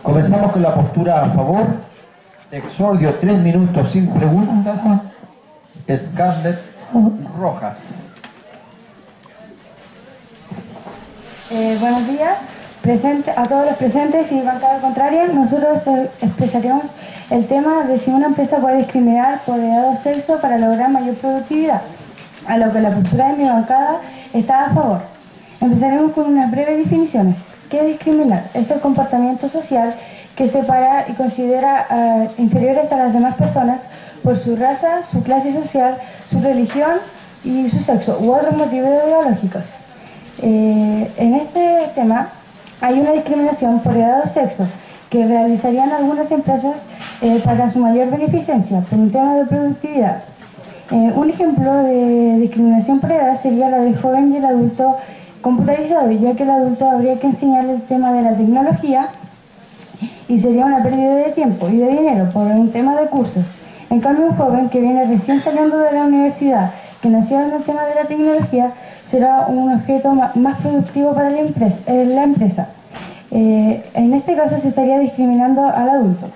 Comenzamos con la postura a favor. Exordio, 3 minutos sin preguntas. Scarlett Rojas. Buenos días a todos los presentes y bancada contraria. Nosotros expresaremos el tema de si una empresa puede discriminar por edad o sexo para lograr mayor productividad, a lo que la postura de mi bancada está a favor. Empezaremos con unas breves definiciones. ¿Qué es discriminar? Es el comportamiento social que separa y considera inferiores a las demás personas por su raza, su clase social, su religión y su sexo u otros motivos ideológicos. En este tema hay una discriminación por edad o sexo que realizarían algunas empresas para su mayor beneficencia por un tema de productividad. Un ejemplo de discriminación por edad sería la del joven y el adulto computarizado, ya que el adulto habría que enseñarle el tema de la tecnología y sería una pérdida de tiempo y de dinero por un tema de cursos. En cambio, un joven que viene recién saliendo de la universidad, que nació en el tema de la tecnología, será un objeto más productivo para la empresa. En este caso se estaría discriminando al adulto.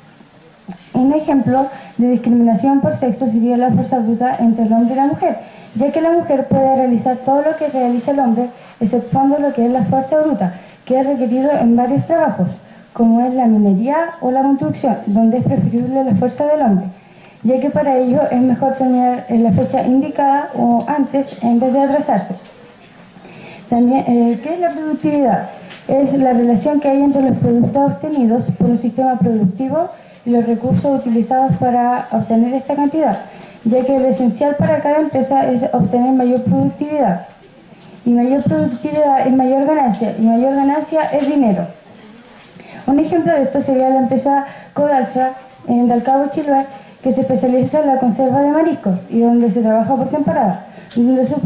Un ejemplo de discriminación por sexo sería la fuerza bruta entre el hombre y la mujer, ya que la mujer puede realizar todo lo que realiza el hombre, exceptuando lo que es la fuerza bruta, que es requerido en varios trabajos, como es la minería o la construcción, donde es preferible la fuerza del hombre, ya que para ello es mejor terminar en la fecha indicada o antes en vez de atrasarse. También, ¿qué es la productividad? Es la relación que hay entre los productos obtenidos por un sistema productivo y los recursos utilizados para obtener esta cantidad, ya que lo esencial para cada empresa es obtener mayor productividad. Y mayor productividad es mayor ganancia, y mayor ganancia es dinero. Un ejemplo de esto sería la empresa Codalsa en Dalcabo, Chiloé, que se especializa en la conserva de mariscos y donde se trabaja por temporada, donde su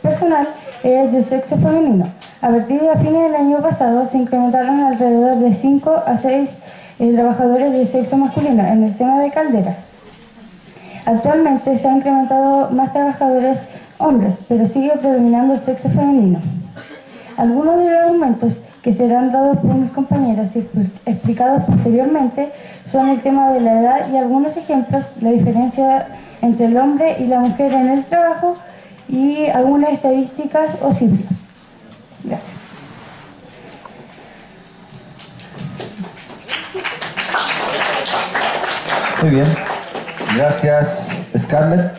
personal es de sexo femenino. A partir de fines del año pasado se incrementaron alrededor de 5 a 6 trabajadores de sexo masculino en el tema de calderas. Actualmente se han incrementado más trabajadores hombres, pero sigue predominando el sexo femenino. Algunos de los argumentos que serán dados por mis compañeras y explicados posteriormente son el tema de la edad y algunos ejemplos, la diferencia entre el hombre y la mujer en el trabajo y algunas estadísticas o cifras. Gracias. Muy bien. Gracias, Scarlett.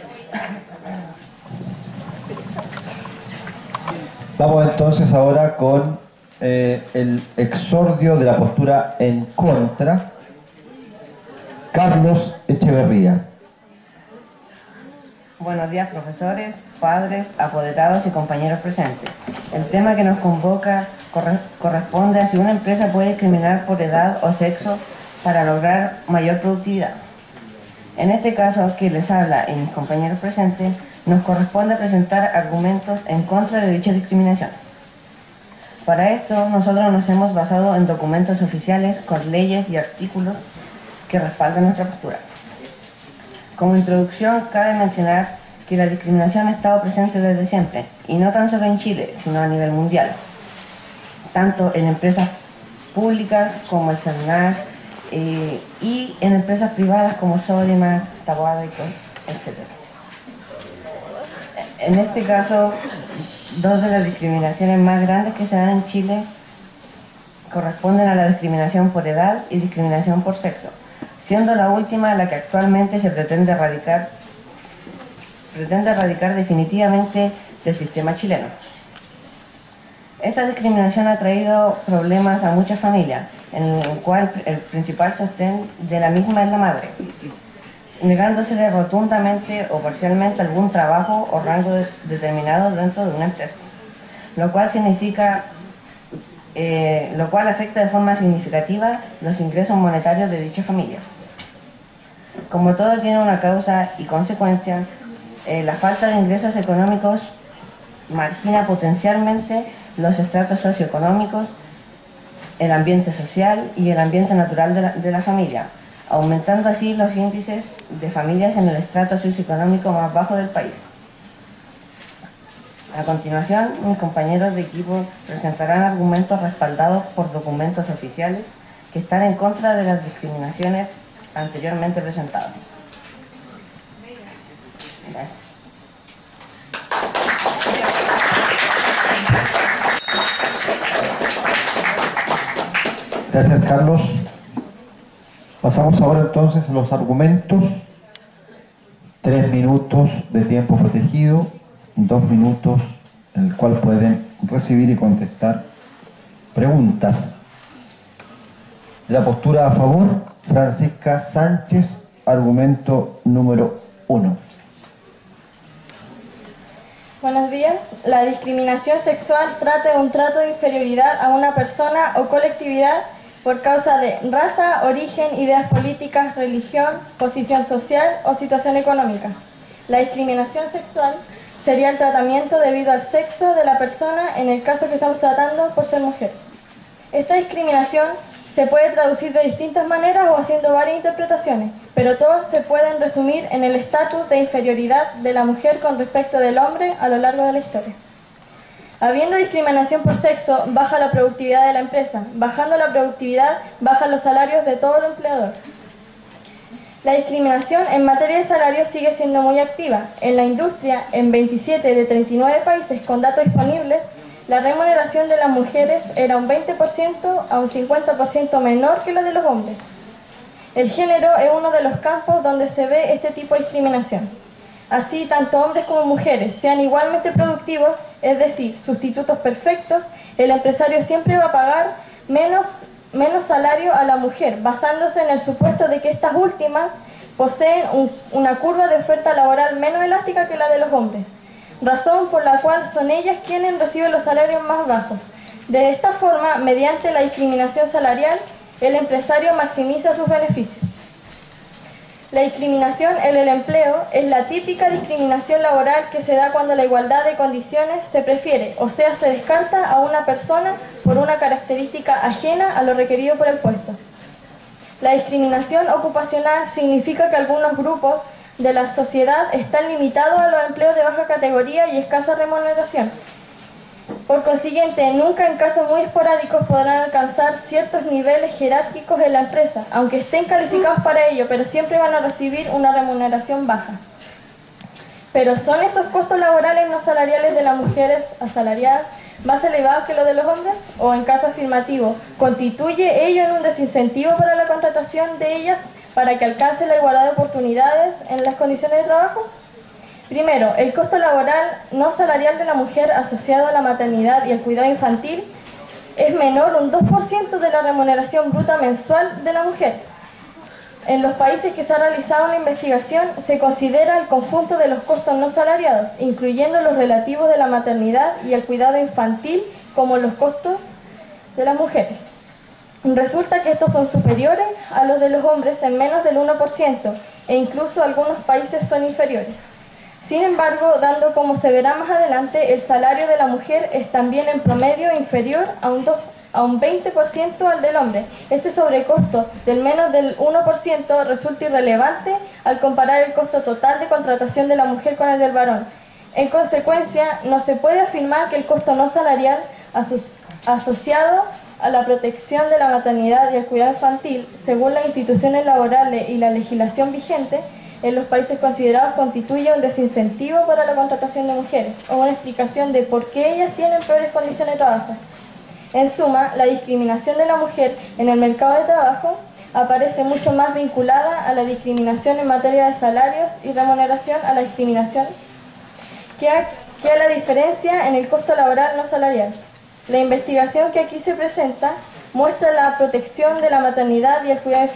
Vamos entonces ahora con el exordio de la postura en contra. Carlos Echeverría. Buenos días, profesores, padres, apoderados y compañeros presentes. El tema que nos convoca corresponde a si una empresa puede discriminar por edad o sexo para lograr mayor productividad. En este caso, que les habla y mis compañeros presentes, nos corresponde presentar argumentos en contra de dicha discriminación. Para esto, nosotros nos hemos basado en documentos oficiales con leyes y artículos que respaldan nuestra postura. Como introducción, cabe mencionar que la discriminación ha estado presente desde siempre, y no tan solo en Chile, sino a nivel mundial, tanto en empresas públicas como el CERNAC, y en empresas privadas como Sodimac, Taboada, etc. En este caso, dos de las discriminaciones más grandes que se dan en Chile corresponden a la discriminación por edad y discriminación por sexo, siendo la última la que actualmente se pretende erradicar definitivamente del sistema chileno. Esta discriminación ha traído problemas a muchas familias, en el cual el principal sostén de la misma es la madre, negándosele rotundamente o parcialmente algún trabajo o rango determinado dentro de una empresa, lo cual afecta de forma significativa los ingresos monetarios de dicha familia. Como todo tiene una causa y consecuencia, la falta de ingresos económicos margina potencialmente los estratos socioeconómicos, el ambiente social y el ambiente natural de la familia, aumentando así los índices de familias en el estrato socioeconómico más bajo del país. A continuación, mis compañeros de equipo presentarán argumentos respaldados por documentos oficiales que están en contra de las discriminaciones anteriormente presentadas. Gracias. Gracias, Carlos. Pasamos ahora entonces a los argumentos. 3 minutos de tiempo protegido, 2 minutos en el cual pueden recibir y contestar preguntas. De la postura a favor, Francisca Sánchez, argumento número 1. Buenos días. La discriminación sexual trata de un trato de inferioridad a una persona o colectividad por causa de raza, origen, ideas políticas, religión, posición social o situación económica. La discriminación sexual sería el tratamiento debido al sexo de la persona en el caso que estamos tratando por ser mujer. Esta discriminación se puede traducir de distintas maneras o haciendo varias interpretaciones, pero todas se pueden resumir en el estatus de inferioridad de la mujer con respecto del hombre a lo largo de la historia. Habiendo discriminación por sexo, baja la productividad de la empresa. Bajando la productividad, bajan los salarios de todo el empleador. La discriminación en materia de salarios sigue siendo muy activa. En la industria, en 27 de 39 países con datos disponibles, la remuneración de las mujeres era un 20% a un 50% menor que la de los hombres. El género es uno de los campos donde se ve este tipo de discriminación. Así, tanto hombres como mujeres sean igualmente productivos, es decir, sustitutos perfectos, el empresario siempre va a pagar menos salario a la mujer, basándose en el supuesto de que estas últimas poseen una curva de oferta laboral menos elástica que la de los hombres, razón por la cual son ellas quienes reciben los salarios más bajos. De esta forma, mediante la discriminación salarial, el empresario maximiza sus beneficios. La discriminación en el empleo es la típica discriminación laboral que se da cuando la igualdad de condiciones se prefiere, o sea, se descarta a una persona por una característica ajena a lo requerido por el puesto. La discriminación ocupacional significa que algunos grupos de la sociedad están limitados a los empleos de baja categoría y escasa remuneración. Por consiguiente, nunca en casos muy esporádicos podrán alcanzar ciertos niveles jerárquicos en la empresa, aunque estén calificados para ello, pero siempre van a recibir una remuneración baja. Pero ¿son esos costos laborales no salariales de las mujeres asalariadas más elevados que los de los hombres? ¿O en caso afirmativo, constituye ello en un desincentivo para la contratación de ellas para que alcance la igualdad de oportunidades en las condiciones de trabajo? Primero, el costo laboral no salarial de la mujer asociado a la maternidad y el cuidado infantil es menor un 2% de la remuneración bruta mensual de la mujer. En los países que se ha realizado una investigación, se considera el conjunto de los costos no salariados, incluyendo los relativos de la maternidad y el cuidado infantil, como los costos de las mujeres. Resulta que estos son superiores a los de los hombres en menos del 1%, e incluso algunos países son inferiores. Sin embargo, dando como se verá más adelante, el salario de la mujer es también en promedio inferior a un 20% al del hombre. Este sobrecosto del menos del 1% resulta irrelevante al comparar el costo total de contratación de la mujer con el del varón. En consecuencia, no se puede afirmar que el costo no salarial asociado a la protección de la maternidad y el cuidado infantil, según las instituciones laborales y la legislación vigente, en los países considerados constituye un desincentivo para la contratación de mujeres, o una explicación de por qué ellas tienen peores condiciones de trabajo. En suma, la discriminación de la mujer en el mercado de trabajo aparece mucho más vinculada a la discriminación en materia de salarios y remuneración a la discriminación que a la diferencia en el costo laboral no salarial. La investigación que aquí se presenta muestra la protección de la maternidad y el cuidado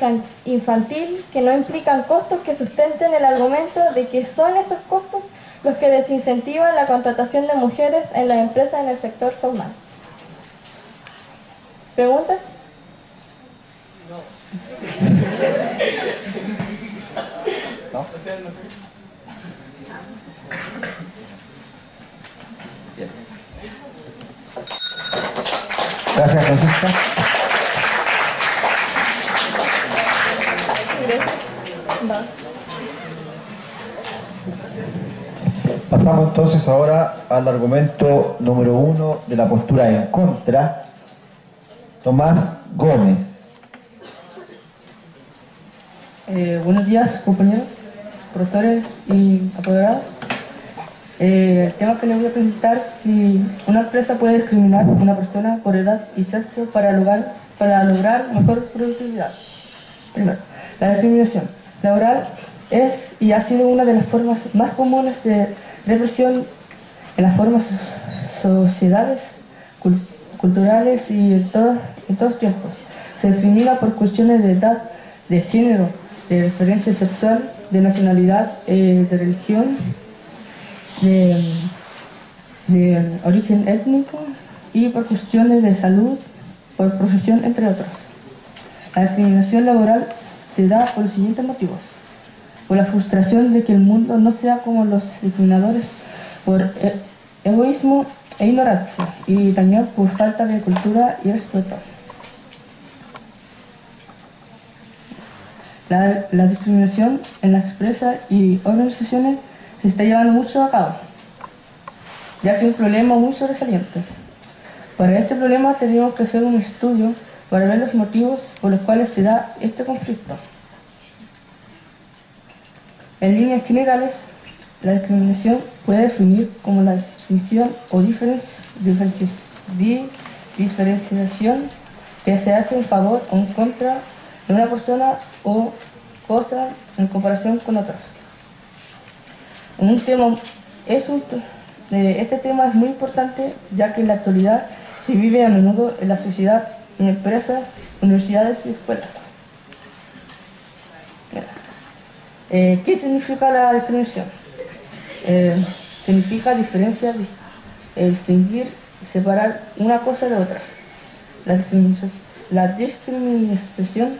infantil que no implican costos que sustenten el argumento de que son esos costos los que desincentivan la contratación de mujeres en las empresas en el sector formal. ¿Preguntas? ¿No? Bien. Gracias, Francisca. Pasamos entonces ahora al argumento número 1 de la postura en contra. Tomás Gómez. Buenos días, compañeros, profesores y apoderados. El tema que les voy a presentar: si una empresa puede discriminar a una persona por edad y sexo para lograr mejor productividad. Primero, la discriminación laboral es y ha sido una de las formas más comunes de represión en las formas sociedades, culturales y en todos tiempos. Se discrimina por cuestiones de edad, de género, de preferencia sexual, de nacionalidad, de religión, de origen étnico y por cuestiones de salud, por profesión, entre otros. La discriminación laboral se da por los siguientes motivos: por la frustración de que el mundo no sea como los discriminadores, por egoísmo e ignorancia, y también por falta de cultura y respeto. La discriminación en las empresas y organizaciones se está llevando mucho a cabo, ya que es un problema muy sobresaliente. Para este problema tenemos que hacer un estudio para ver los motivos por los cuales se da este conflicto. En líneas generales, la discriminación puede definir como la distinción o diferenciación que se hace en favor o en contra de una persona o cosa en comparación con otras. Este tema es muy importante, ya que en la actualidad se vive a menudo en la sociedad, en empresas, universidades y escuelas. ¿Qué significa la discriminación? Significa diferenciar, distinguir, separar una cosa de otra. La discriminación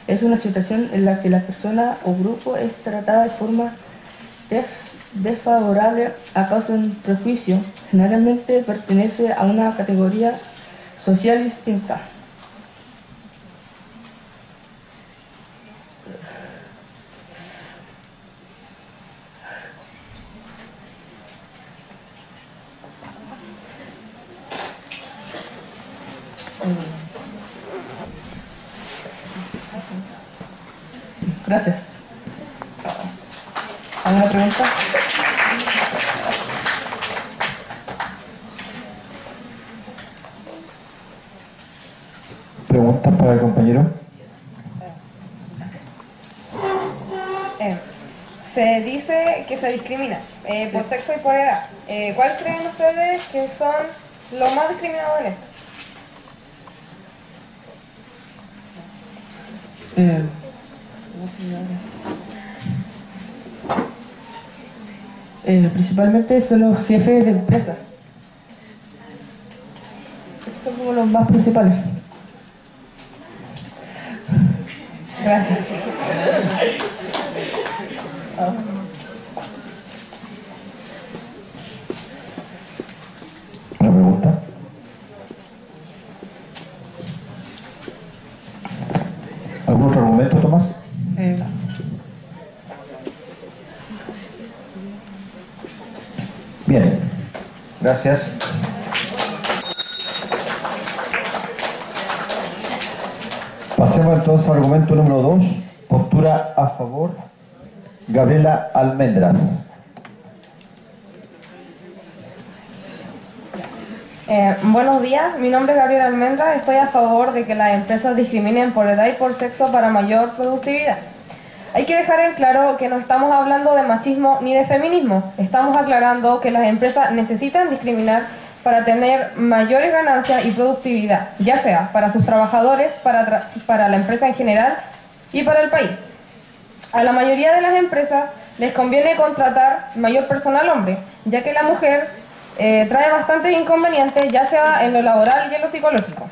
es una situación en la que la persona o grupo es tratada de forma desfavorable a causa de un prejuicio. Generalmente pertenece a una categoría social distinta. Gracias. ¿Alguna pregunta? ¿Preguntas para el compañero? Se dice que se discrimina por sexo y por edad. ¿Cuál creen ustedes que son los más discriminados en esto? Principalmente son los jefes de empresas. Estos son como los más principales. Gracias. ¿Una pregunta? ¿Algún otro argumento, Tomás? Bien, gracias. Pasemos entonces al argumento número 2, postura a favor, Gabriela Almendras. Buenos días, mi nombre es Gabriela Almendras. Estoy a favor de que las empresas discriminen por edad y por sexo para mayor productividad. Hay que dejar en claro que no estamos hablando de machismo ni de feminismo. Estamos aclarando que las empresas necesitan discriminar para tener mayores ganancias y productividad, ya sea para sus trabajadores, para la empresa en general y para el país. A la mayoría de las empresas les conviene contratar mayor personal hombre, ya que la mujer trae bastantes inconvenientes, ya sea en lo laboral y en lo psicológico.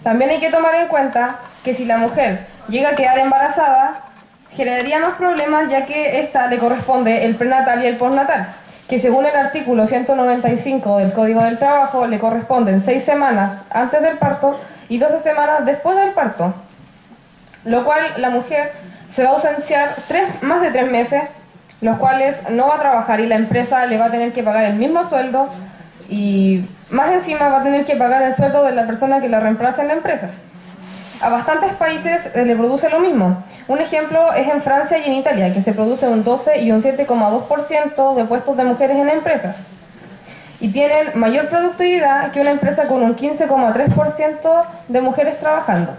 También hay que tomar en cuenta que si la mujer llega a quedar embarazada, generaría más problemas, ya que esta le corresponde el prenatal y el postnatal, que según el artículo 195 del Código del Trabajo le corresponden 6 semanas antes del parto y 12 semanas después del parto, lo cual la mujer se va a ausenciar más de 3 meses, los cuales no va a trabajar y la empresa le va a tener que pagar el mismo sueldo y más encima va a tener que pagar el sueldo de la persona que la reemplaza en la empresa. A bastantes países le produce lo mismo. Un ejemplo es en Francia y en Italia, que se produce un 12 y un 7,2% de puestos de mujeres en empresas. Y tienen mayor productividad que una empresa con un 15,3% de mujeres trabajando.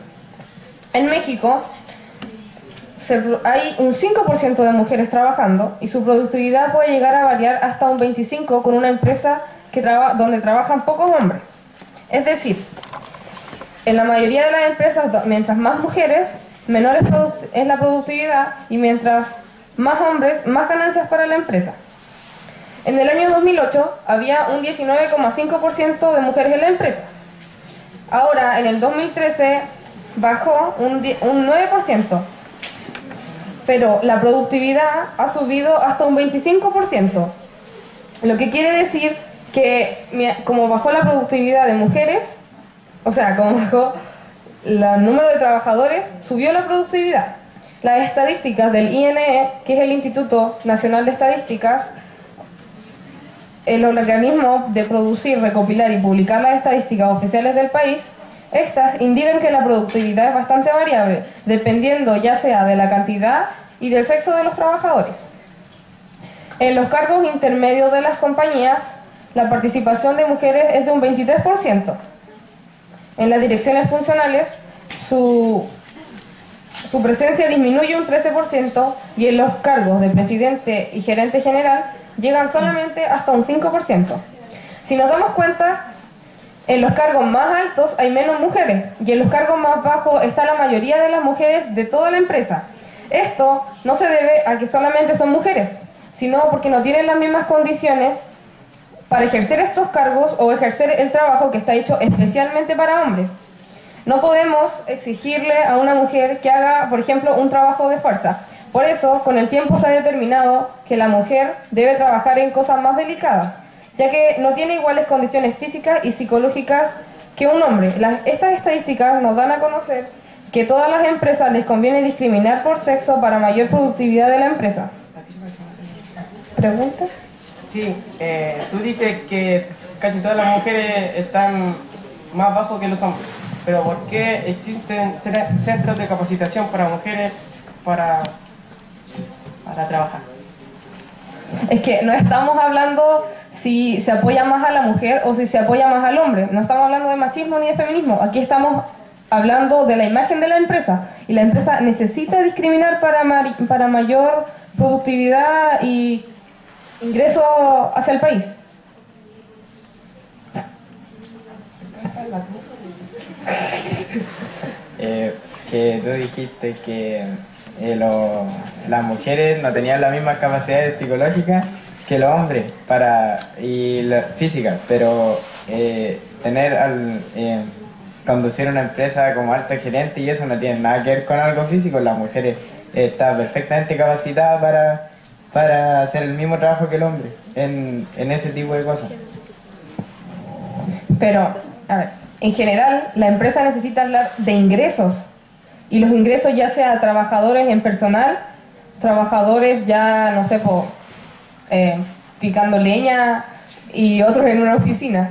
En México hay un 5% de mujeres trabajando y su productividad puede llegar a variar hasta un 25% con una empresa donde trabajan pocos hombres. Es decir, en la mayoría de las empresas, mientras más mujeres, menor es la productividad, y mientras más hombres, más ganancias para la empresa. En el año 2008 había un 19,5% de mujeres en la empresa. Ahora, en el 2013, bajó un 9%. Pero la productividad ha subido hasta un 25%. Lo que quiere decir que, como bajó la productividad de mujeres, o sea, como bajó el número de trabajadores, subió la productividad. Las estadísticas del INE, que es el Instituto Nacional de Estadísticas, el organismo de producir, recopilar y publicar las estadísticas oficiales del país, estas indican que la productividad es bastante variable, dependiendo ya sea de la cantidad y del sexo de los trabajadores. En los cargos intermedios de las compañías, la participación de mujeres es de un 23%. En las direcciones funcionales, su presencia disminuye un 13%, y en los cargos de presidente y gerente general llegan solamente hasta un 5%. Si nos damos cuenta, en los cargos más altos hay menos mujeres, y en los cargos más bajos está la mayoría de las mujeres de toda la empresa. Esto no se debe a que solamente son mujeres, sino porque no tienen las mismas condiciones para ejercer estos cargos o ejercer el trabajo que está hecho especialmente para hombres. No podemos exigirle a una mujer que haga, por ejemplo, un trabajo de fuerza. Por eso, con el tiempo se ha determinado que la mujer debe trabajar en cosas más delicadas, ya que no tiene iguales condiciones físicas y psicológicas que un hombre. Estas estadísticas nos dan a conocer que todas las empresas les conviene discriminar por sexo para mayor productividad de la empresa. ¿Preguntas? Sí, tú dices que casi todas las mujeres están más bajo que los hombres, pero ¿por qué existen centros de capacitación para mujeres para trabajar? Es que no estamos hablando si se apoya más a la mujer o si se apoya más al hombre. No estamos hablando de machismo ni de feminismo. Aquí estamos hablando de la imagen de la empresa. Y la empresa necesita discriminar para mayor productividad y ingreso hacia el país. Que tú dijiste que las mujeres no tenían las mismas capacidades psicológicas que los hombres físicas, pero conducir una empresa como alto gerente y eso no tiene nada que ver con algo físico. Las mujeres están perfectamente capacitadas para hacer el mismo trabajo que el hombre en ese tipo de cosas. Pero, a ver, en general la empresa necesita hablar de ingresos, y los ingresos ya sea trabajadores en personal, trabajadores ya, no sé, picando leña y otros en una oficina.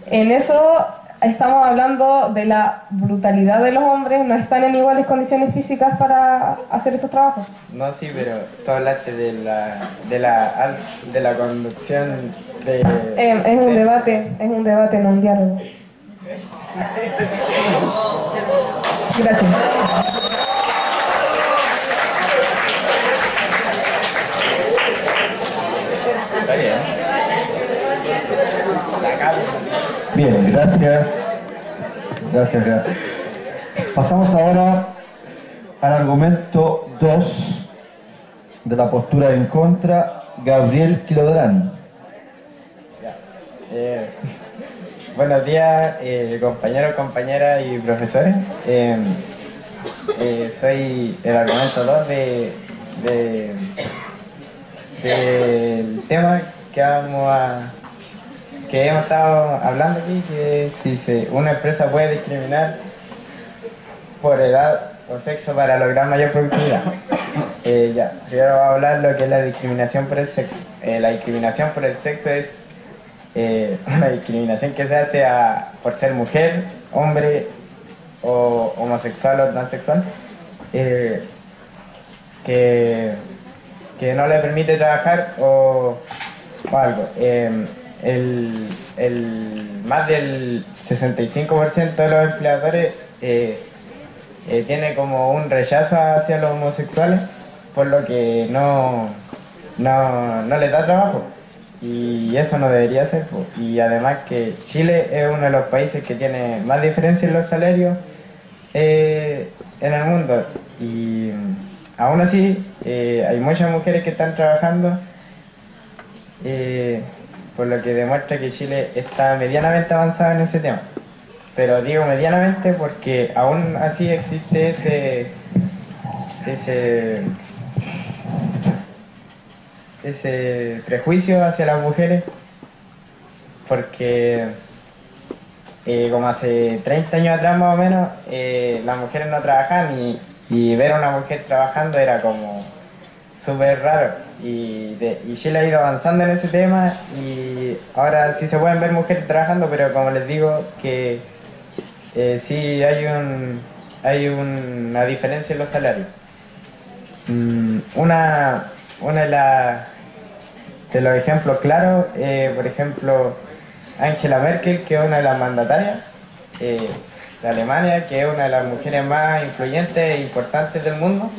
En eso estamos hablando de la brutalidad de los hombres, no están en iguales condiciones físicas para hacer esos trabajos. No, sí, pero tú hablaste de la conducción de... es un debate, no un diálogo. Gracias. Está bien. Bien, gracias. Gracias. Pasamos ahora al argumento 2 de la postura en contra, Gabriel Kilodrán. Buenos días, compañeros, compañeras y profesores. Soy el argumento 2 del tema que hemos estado hablando aquí, que si una empresa puede discriminar por edad o sexo para lograr mayor productividad. Primero vamos a hablar lo que es la discriminación por el sexo. La discriminación por el sexo es una discriminación que se hace por ser mujer, hombre o homosexual o transexual, que no le permite trabajar o algo. Más del 65% de los empleadores tiene como un rechazo hacia los homosexuales, por lo que no les da trabajo. Y eso no debería ser. Y además que Chile es uno de los países que tiene más diferencia en los salarios en el mundo. Y aún así hay muchas mujeres que están trabajando, por lo que demuestra que Chile está medianamente avanzado en ese tema. Pero digo medianamente porque aún así existe ese prejuicio hacia las mujeres, porque como hace 30 años atrás más o menos, las mujeres no trabajaban y ver a una mujer trabajando era como súper raro. Y Chile ha ido avanzando en ese tema y ahora sí se pueden ver mujeres trabajando, pero como les digo que sí hay una diferencia en los salarios. Una de los ejemplos claros, por ejemplo, Angela Merkel, que es una de las mandatarias de Alemania, que es una de las mujeres más influyentes e importantes del mundo,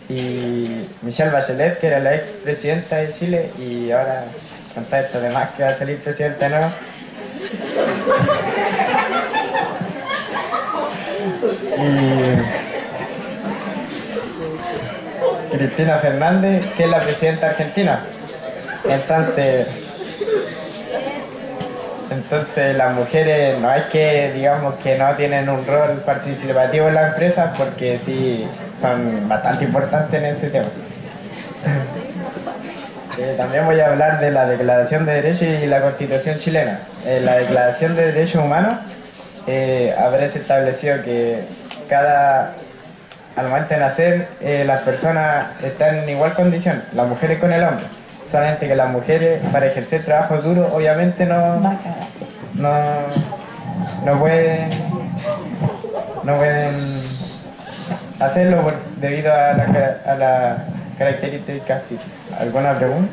y Michelle Bachelet, que era la ex presidenta de Chile y ahora con todo esto de más que va a salir presidenta nueva. Y Cristina Fernández, que es la presidenta argentina. Entonces las mujeres no es que digamos que no tienen un rol participativo en las empresas, porque sí son bastante importantes en ese tema. También voy a hablar de la Declaración de Derechos y la Constitución chilena. En la Declaración de Derechos Humanos aparece establecido que al momento de nacer las personas están en igual condición, las mujeres con el hombre. Solamente que las mujeres, para ejercer trabajos duros, obviamente no pueden hacerlo debido a las características físicas. ¿Alguna pregunta?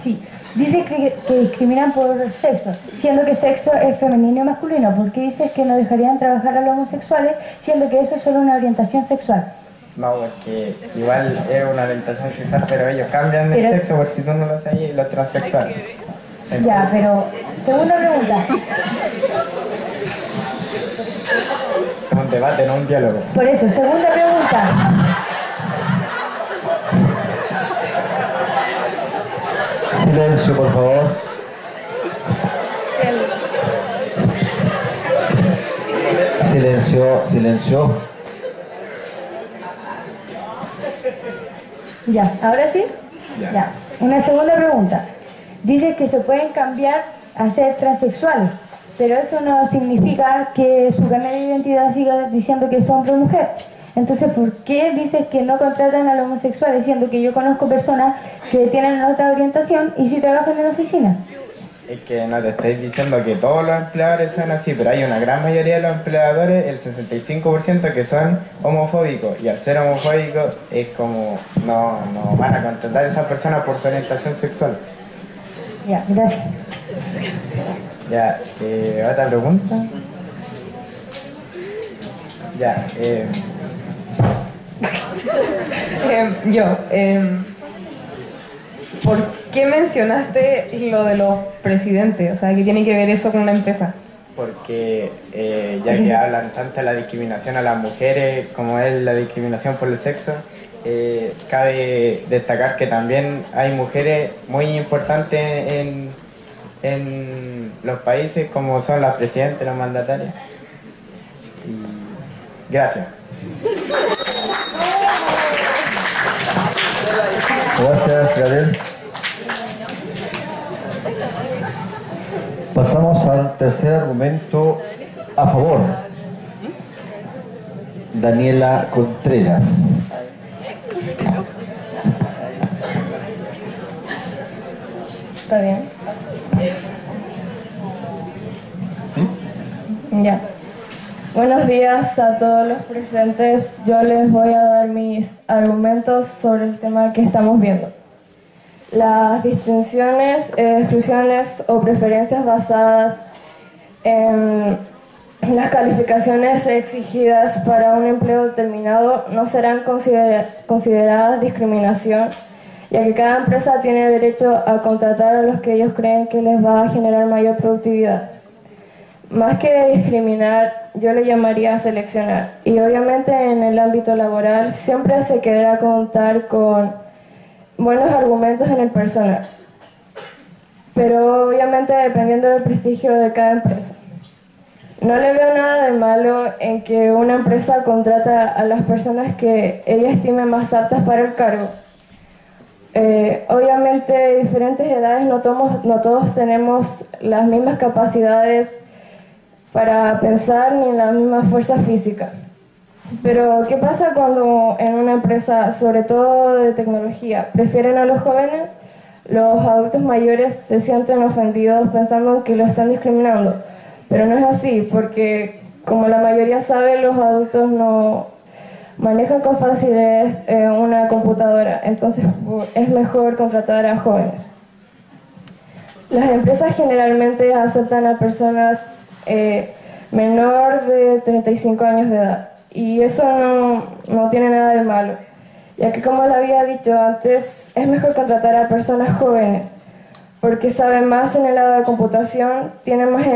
Sí. Dice que discriminan por sexo, siendo que sexo es femenino y masculino. ¿Por qué dices que no dejarían trabajar a los homosexuales, siendo que eso es solo una orientación sexual? No, porque igual es una orientación sexual, pero ellos cambian el sexo, por si tú no lo sabías, y los transexuales. Entonces, ya, pero segunda pregunta. Es un debate, no un diálogo. Por eso, segunda pregunta. Silencio, por favor. Silencio. Ya, ¿ahora sí? Ya. Una segunda pregunta. Dice que se pueden cambiar a ser transexuales, pero eso no significa que su carnet de identidad siga diciendo que es hombre o mujer. Entonces, ¿por qué dices que no contratan a los homosexuales, siendo que yo conozco personas que tienen otra orientación y sí trabajan en oficinas? Es que no te estoy diciendo que todos los empleadores son así, pero hay una gran mayoría de los empleadores, el 65%, que son homofóbicos, y al ser homofóbicos es como no van a contratar a esas personas por su orientación sexual. Ya, gracias. Ya, ¿otra pregunta? Ya, ¿por qué mencionaste lo de los presidentes? O sea, ¿qué tiene que ver eso con una empresa? Porque ya que hablan tanto de la discriminación a las mujeres como es la discriminación por el sexo, cabe destacar que también hay mujeres muy importantes en los países, como son las presidentes, las mandatarias. Y gracias. Gracias, Gabriel. Pasamos al tercer argumento a favor. Daniela Contreras. ¿Está bien? Ya. Buenos días a todos los presentes. Yo les voy a dar mis argumentos sobre el tema que estamos viendo. Las distinciones, exclusiones o preferencias basadas en las calificaciones exigidas para un empleo determinado no serán consideradas discriminación, ya que cada empresa tiene derecho a contratar a los que ellos creen que les va a generar mayor productividad. Más que discriminar, yo le llamaría seleccionar. Y obviamente en el ámbito laboral siempre se quedará contar con buenos argumentos en el personal, pero obviamente dependiendo del prestigio de cada empresa. No le veo nada de malo en que una empresa contrata a las personas que ella estime más aptas para el cargo. Obviamente de diferentes edades no todos tenemos las mismas capacidades para pensar ni la misma fuerza física. Pero ¿qué pasa cuando en una empresa, sobre todo de tecnología, prefieren a los jóvenes? Los adultos mayores se sienten ofendidos pensando que lo están discriminando. Pero no es así, porque como la mayoría sabe, los adultos no manejan con facilidad una computadora, entonces es mejor contratar a jóvenes. Las empresas generalmente aceptan a personas menor de 35 años de edad, y eso no tiene nada de malo, ya que como le había dicho antes, es mejor contratar a personas jóvenes, porque saben más en el lado de computación, tienen más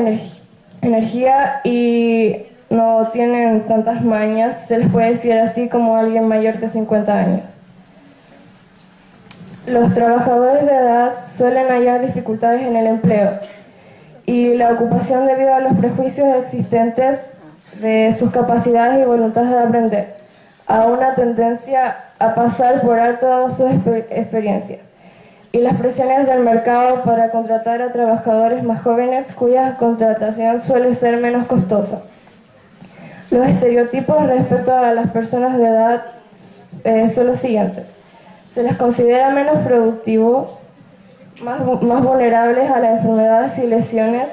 energía y no tienen tantas mañas, se les puede decir así, como alguien mayor de 50 años. Los trabajadores de edad suelen hallar dificultades en el empleo y la ocupación debido a los prejuicios existentes de sus capacidades y voluntad de aprender, a una tendencia a pasar por alto su experiencia, y las presiones del mercado para contratar a trabajadores más jóvenes cuya contratación suele ser menos costosa. Los estereotipos respecto a las personas de edad son los siguientes. Se les considera menos productivos, más vulnerables a las enfermedades y lesiones,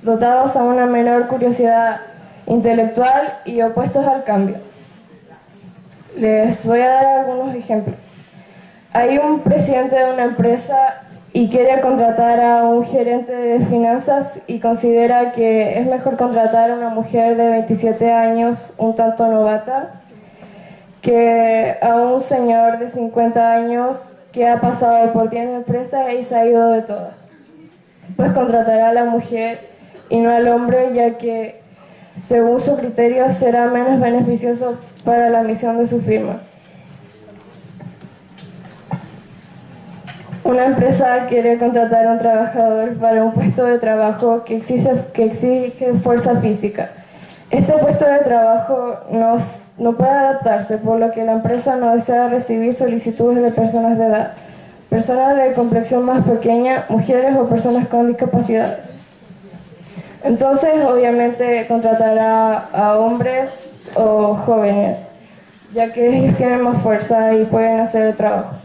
dotados a una menor curiosidad intelectual y opuestos al cambio. Les voy a dar algunos ejemplos. Hay un presidente de una empresa y quiere contratar a un gerente de finanzas y considera que es mejor contratar a una mujer de 27 años, un tanto novata, que a un señor de 50 años que ha pasado por 10 empresas y se ha ido de todas. Pues contratará a la mujer y no al hombre, ya que según su criterio será menos beneficioso para la misión de su firma. Una empresa quiere contratar a un trabajador para un puesto de trabajo que exige fuerza física. Este puesto de trabajo no puede adaptarse, por lo que la empresa no desea recibir solicitudes de personas de edad, personas de complexión más pequeña, mujeres o personas con discapacidad. Entonces, obviamente, contratará a hombres o jóvenes, ya que ellos tienen más fuerza y pueden hacer el trabajo.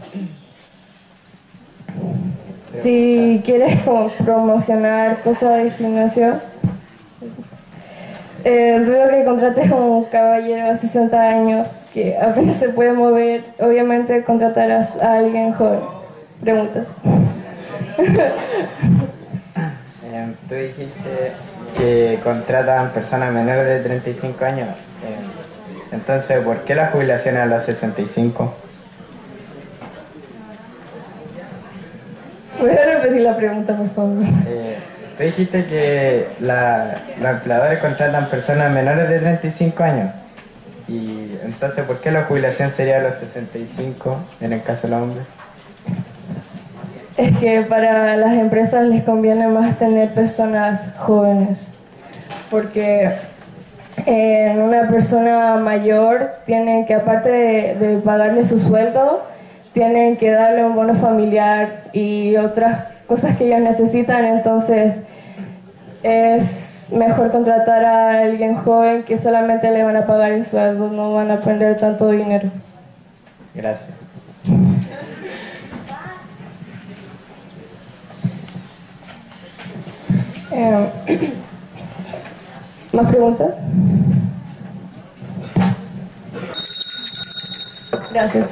Si quieres promocionar cosas de gimnasio, ruego que contrates a un caballero de 60 años que apenas se puede mover. Obviamente contratarás a alguien joven. Preguntas. Tú dijiste que contratan personas menores de 35 años. Entonces, ¿por qué la jubilación a los 65? Voy a repetir la pregunta, por favor. Tú dijiste que los empleadores contratan personas menores de 35 años. Y entonces, ¿por qué la jubilación sería a los 65 en el caso de los hombres? Es que para las empresas les conviene más tener personas jóvenes, porque una persona mayor tiene que, aparte de pagarle su sueldo, tienen que darle un bono familiar y otras cosas que ellos necesitan. Entonces es mejor contratar a alguien joven que solamente le van a pagar el sueldo, no van a perder tanto dinero. Gracias. ¿Más preguntas? Gracias.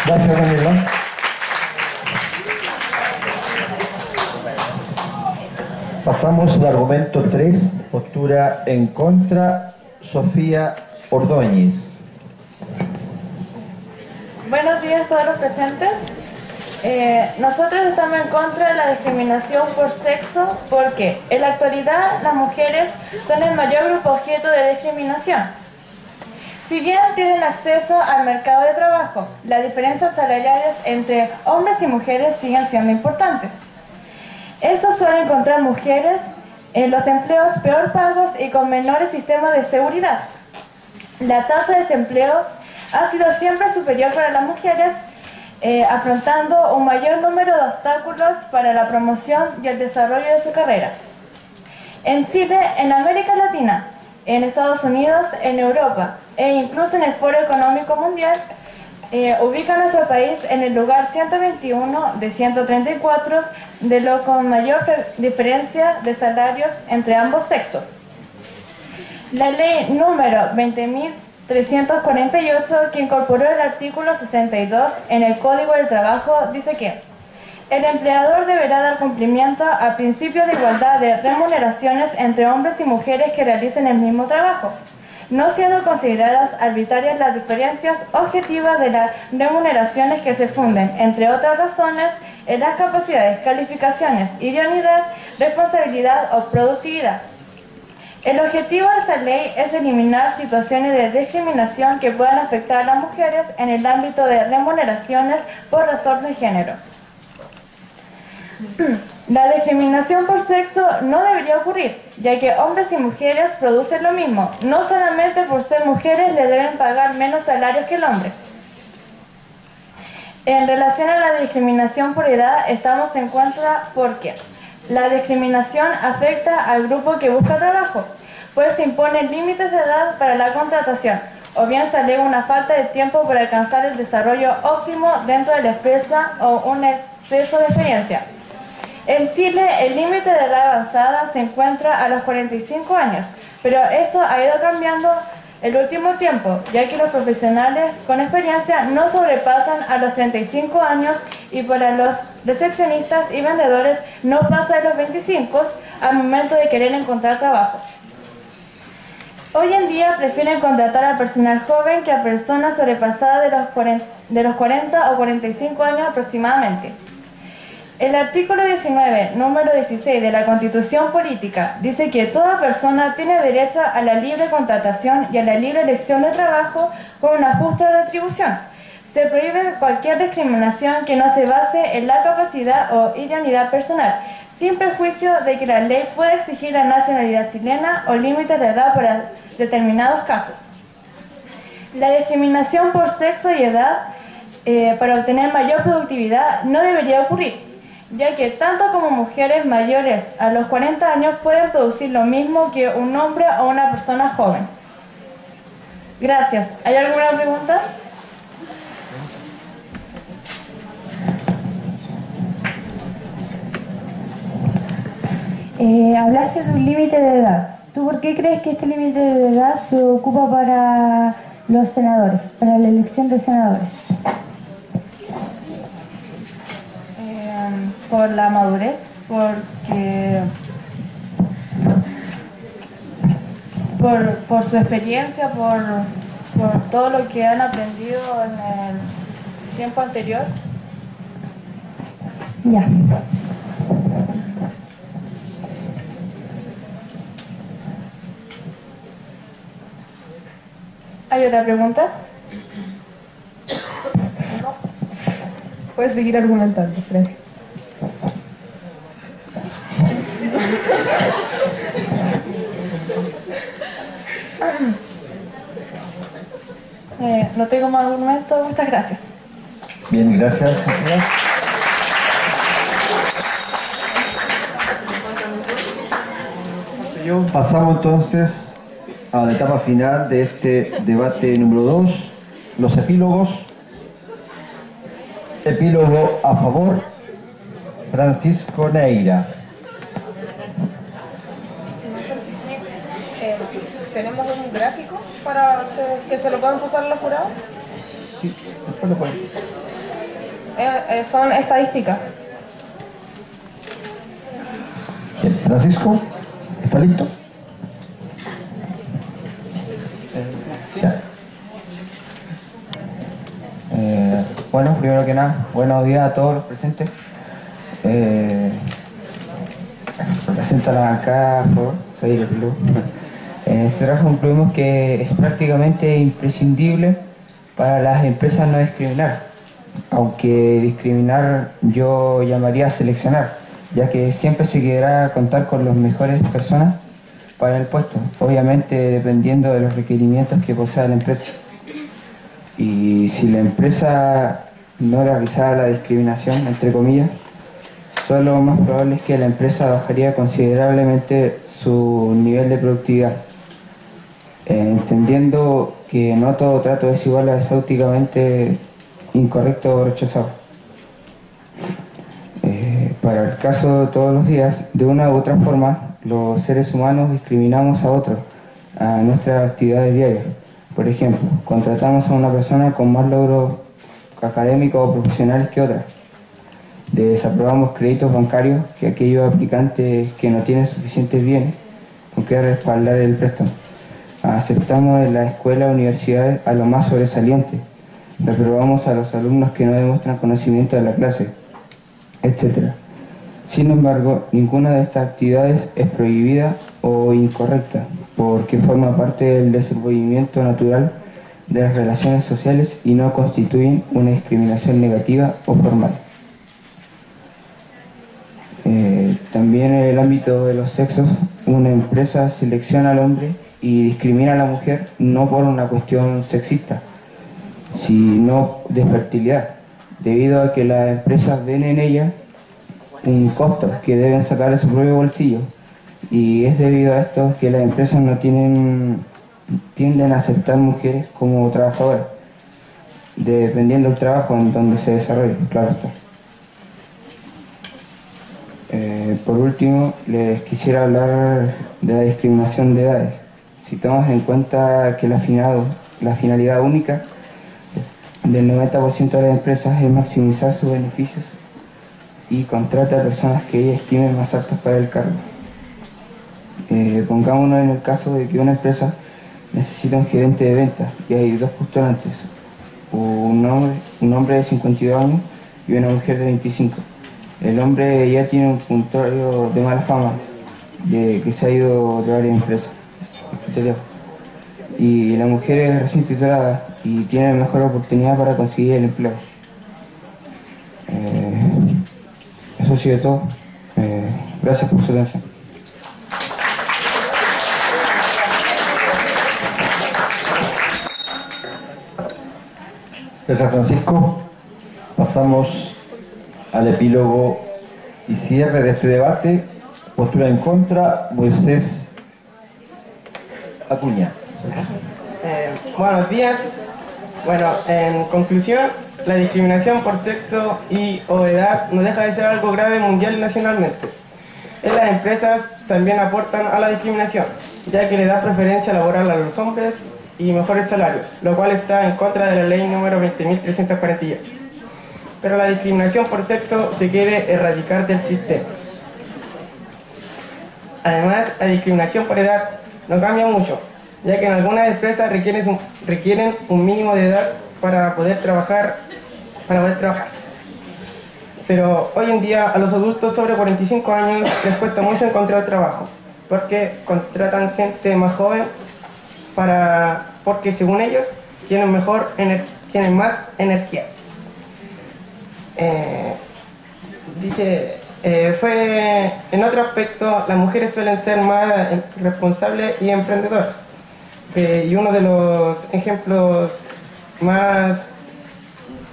Gracias, Daniela. Pasamos al argumento 3, postura en contra, Sofía Ordóñez. Buenos días a todos los presentes. Nosotros estamos en contra de la discriminación por sexo porque en la actualidad las mujeres son el mayor grupo objeto de discriminación. Si bien tienen acceso al mercado de trabajo, las diferencias salariales entre hombres y mujeres siguen siendo importantes. Eso suele encontrar mujeres en los empleos peor pagos y con menores sistemas de seguridad. La tasa de desempleo ha sido siempre superior para las mujeres, afrontando un mayor número de obstáculos para la promoción y el desarrollo de su carrera. En Chile, en América Latina, en Estados Unidos, en Europa e incluso en el Foro Económico Mundial, ubica a nuestro país en el lugar 121 de 134 de lo con mayor diferencia de salarios entre ambos sexos. La ley número 20.348, que incorporó el artículo 62 en el Código del Trabajo, dice que el empleador deberá dar cumplimiento al principio de igualdad de remuneraciones entre hombres y mujeres que realicen el mismo trabajo, no siendo consideradas arbitrarias las diferencias objetivas de las remuneraciones que se funden, entre otras razones, en las capacidades, calificaciones, idoneidad, responsabilidad o productividad. El objetivo de esta ley es eliminar situaciones de discriminación que puedan afectar a las mujeres en el ámbito de remuneraciones por razón de género. La discriminación por sexo no debería ocurrir, ya que hombres y mujeres producen lo mismo. No solamente por ser mujeres le deben pagar menos salarios que el hombre. En relación a la discriminación por edad, estamos en contra porque la discriminación afecta al grupo que busca trabajo, pues se imponen límites de edad para la contratación, o bien se alega una falta de tiempo para alcanzar el desarrollo óptimo dentro de la empresa o un exceso de experiencia. En Chile, el límite de edad avanzada se encuentra a los 45 años, pero esto ha ido cambiando el último tiempo, ya que los profesionales con experiencia no sobrepasan a los 35 años y para los recepcionistas y vendedores no pasa de los 25 al momento de querer encontrar trabajo. Hoy en día prefieren contratar a personal joven que a personas sobrepasadas de los 40 o 45 años aproximadamente. El artículo 19, número 16 de la Constitución Política dice que toda persona tiene derecho a la libre contratación y a la libre elección de trabajo con una justa retribución. Se prohíbe cualquier discriminación que no se base en la capacidad o idoneidad personal, sin perjuicio de que la ley puede exigir la nacionalidad chilena o límites de edad para determinados casos. La discriminación por sexo y edad para obtener mayor productividad no debería ocurrir, ya que tanto como mujeres mayores a los 40 años pueden producir lo mismo que un hombre o una persona joven. Gracias. ¿Hay alguna pregunta? Hablaste de un límite de edad. ¿Tú por qué crees que este límite de edad se ocupa para los senadores, para la elección de senadores? Por la madurez, porque por su experiencia, por todo lo que han aprendido en el tiempo anterior. Ya. ¿Hay otra pregunta? No. Puedes seguir argumentando, gracias. No tengo más argumentos, muchas gracias. Bien, gracias. Pasamos entonces a la etapa final de este debate número 2, los epílogos. Epílogo a favor, Francisco Neira. tenemos un gráfico para que se lo puedan pasar a los jurados. Sí, después lo pueden. Son estadísticas. Bien, Francisco, ¿está listo? Ya. Bueno, primero que nada, buenos días a todos los presentes. Presenta la bancada, por favor. Soy el Blue. Nosotros concluimos que es prácticamente imprescindible para las empresas no discriminar, aunque discriminar yo llamaría a seleccionar, ya que siempre se querrá contar con las mejores personas para el puesto, obviamente dependiendo de los requerimientos que posea la empresa. Y si la empresa no realizara la discriminación, entre comillas, solo lo más probable es que la empresa bajaría considerablemente su nivel de productividad. Entendiendo que no todo trato es igual a exhaustivamente incorrecto o rechazado. Para el caso de todos los días, de una u otra forma, los seres humanos discriminamos a otros, a nuestras actividades diarias. Por ejemplo, contratamos a una persona con más logros académicos o profesionales que otra. Desaprobamos créditos bancarios que aquellos aplicantes que no tienen suficientes bienes con que respaldar el préstamo. Aceptamos en la escuela o universidades a los más sobresalientes. Reprobamos a los alumnos que no demuestran conocimiento de la clase, etc. Sin embargo, ninguna de estas actividades es prohibida o incorrecta, porque forma parte del desenvolvimiento natural de las relaciones sociales y no constituyen una discriminación negativa o formal. También en el ámbito de los sexos, una empresa selecciona al hombre y discrimina a la mujer no por una cuestión sexista, sino de fertilidad, debido a que las empresas ven en ella un costo que deben sacar de su propio bolsillo, y es debido a esto que las empresas no tienden a aceptar mujeres como trabajadoras, dependiendo del trabajo en donde se desarrolle, claro está. Por último, les quisiera hablar de la discriminación de edades. Si tomamos en cuenta que la finalidad única del 90% de las empresas es maximizar sus beneficios y contrata a personas que ellas estimen más aptas para el cargo. Pongámonos en el caso de que una empresa necesita un gerente de ventas y hay dos postulantes, un hombre de 52 años y una mujer de 25. El hombre ya tiene un puntuario de mala fama, de que se ha ido de varias empresas, y la mujer es recién titulada y tiene mejor oportunidad para conseguir el empleo. Eso ha sido todo. Gracias por su atención. Gracias, Francisco. Pasamos al epílogo y cierre de este debate. Postura en contra, Moisés Acuña. Buenos días. Bueno, en conclusión, la discriminación por sexo y o edad no deja de ser algo grave mundial y nacionalmente. En las empresas también aportan a la discriminación, ya que le da preferencia laboral a los hombres y mejores salarios, lo cual está en contra de la ley número 20.348. Pero la discriminación por sexo se quiere erradicar del sistema. Además, la discriminación por edad no cambia mucho, ya que en algunas empresas requieren un mínimo de edad para poder trabajar. Pero hoy en día a los adultos sobre 45 años les cuesta mucho encontrar trabajo, porque contratan gente más joven porque según ellos tienen más energía. En otro aspecto, las mujeres suelen ser más responsables y emprendedoras. Y uno de los ejemplos más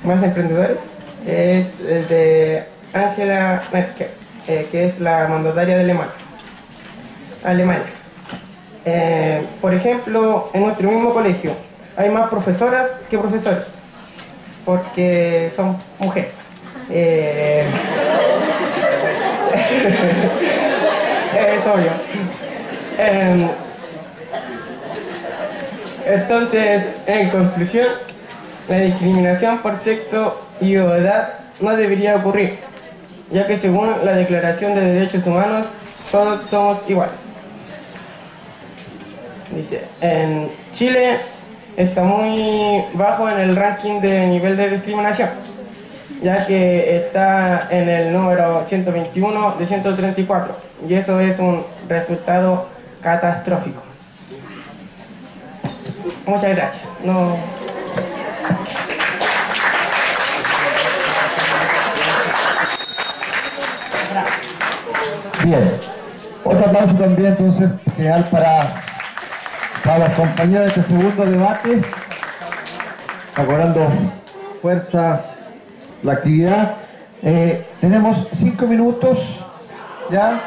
emprendedores es el de Angela Merkel, que es la mandataria de Alemania. Por ejemplo, en nuestro mismo colegio hay más profesoras que profesores, porque son mujeres. Es obvio. Entonces, en conclusión, la discriminación por sexo y o edad no debería ocurrir, ya que según la Declaración de Derechos Humanos, todos somos iguales. Dice, en Chile está muy bajo en el ranking de nivel de discriminación, ya que está en el número 121 de 134, y eso es un resultado catastrófico. Muchas gracias. Bien, otro aplauso también entonces general para los compañeros de este segundo debate, está cobrando fuerza la actividad. Tenemos 5 minutos ya